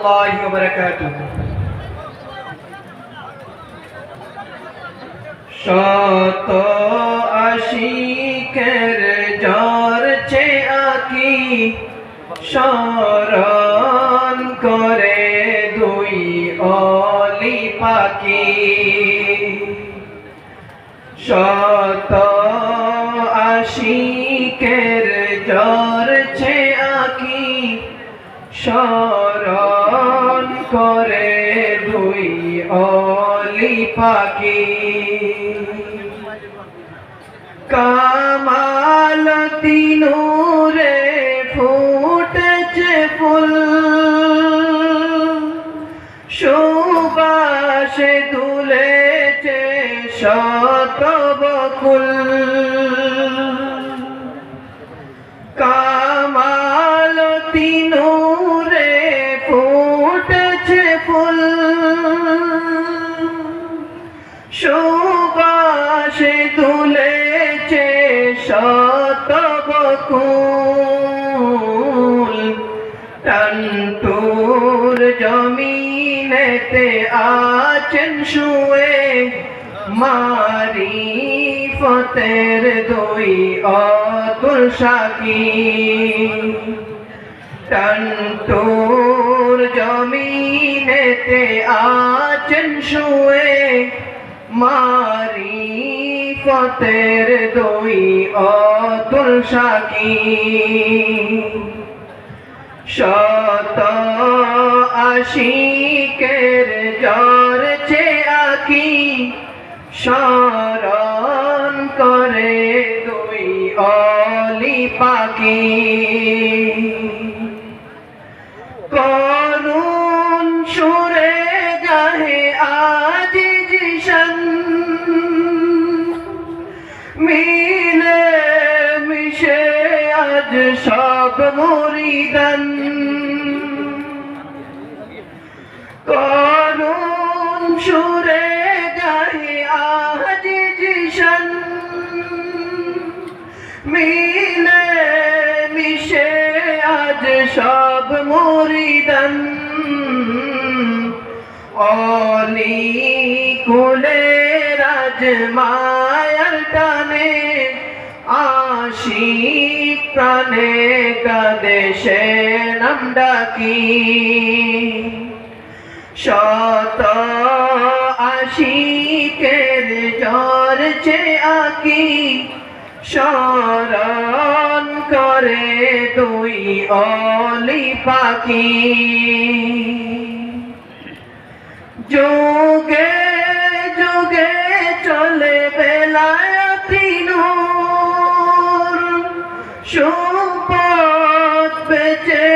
রহমতুল্লাহি ওয়া বারাকাতুহু। শত আশিকের ঝরছে আঁখি, স্মরণ করে দুই অলি পাখি। শত আশিকের ঝরছে আঁখি, স্মরণ করে দুই অলি পাখি। কামালতি নূরে ফুটেছে ফুল, সুবাসে দুলেছে শত বকুল। কামালতি নূরে ফুটেছে ফুল, সুবাসে দুলেছে শত বকুল। টানটুর জমিনেতে আছেন শুয়ে, মারিফতের দুই অতুল সাকি। টানটুর জমিনেতে আছেন শুয়ে, মারিফতের দুই অতুল সাকি। শত আশিকের ঝরছে আঁখি, স্মরণ করে দুই অলি পাখি। করুণ সুরে গাহে আজ জিশান, মিলে মিশে আজ সব মুরিদান। করুণ সুরে গাহে আজ জিশান, মিলে মিশে আজ সব মুরিদান। অলি কুলে রাজ মায়ার টানে, আশিক প্রাণে কাঁদে সে নাম ডাকি। শত আশিকের ঝরছে আঁখি, স্মরণ করে দুই অলি পাখি। যুগে যুগে চলে বেলায়েতি নূর, সুপথ বেছে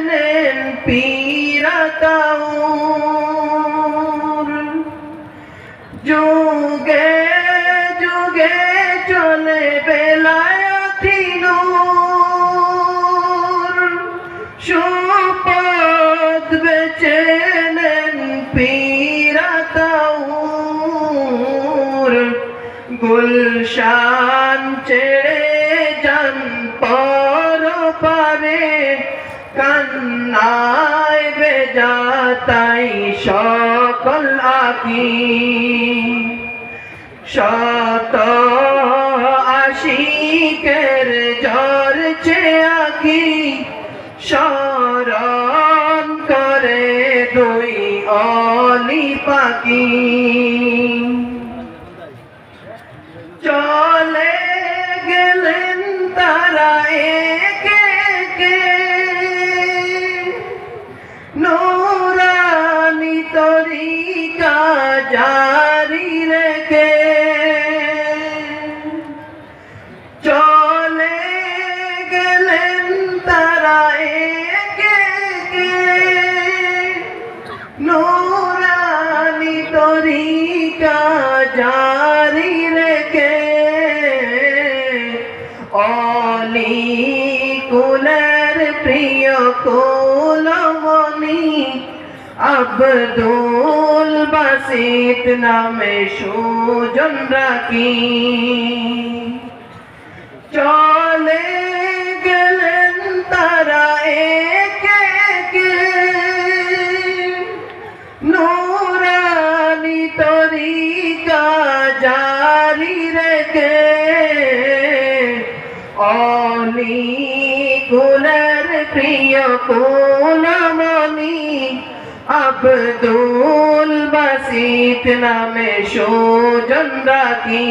নেন পীর আতাউর। যুগে যুগে চলে বেলায়েতি নূর, সুপথ বেছে নেন পীর আতাউর। গুলশান ছেড়ে যান পর পারে, কান্নায় বেজা তাই সকল আঁখি। শত আশিকের ঝরছে আঁখি, স্মরণ করে দুই অলি পাখি। চলে গেলেন তারা একে একে, নূরানি তরিকা জারি রেখে। চলে গেলেন তারা একে একে, নূরানি তরিকা জারি রেখে। অলি কুলের প্রিয় কুলমণি, আব্দুল বাসিত নামে সুজন রাখি। চলে গেলেন তারা একে একে, অলি কুলের প্রিয় কুলমণি আব্দুল বাসিত নামে সুজন রাখি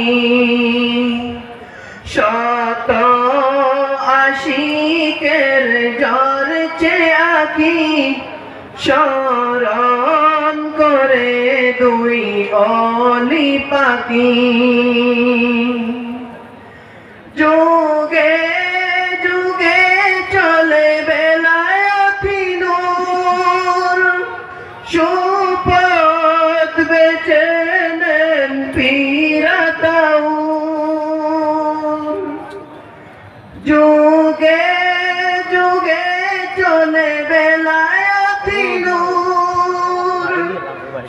শত আশিকের জ্বর চেয়ে আঁকি স্মরণ করে দুই অলি পাখি যুগে যুগে চলে বেলায়েতি নূর সুপথ বেছে নেন পীরাতাউন যুগে যুগে চলে বেলায়েতি নূর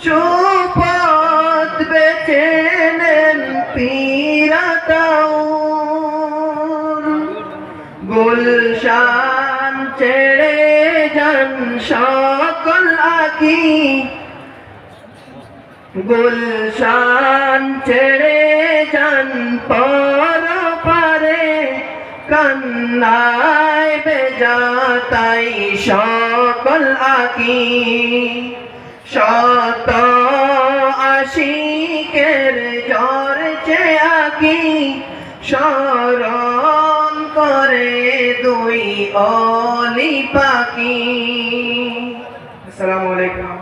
সুপথ বেছে নেন পীরাতাউন গুলশান ছেড়ে যান সকল আঁখি গুলশান ছেড়ে যান পর পারে কান্নায় বেজা তাই সকল আঁখি শত আশিকের জ্বর চেয়ে আঁকি স্মরণ করে দুই অলি পাখি। আসসালামু আলাইকুম।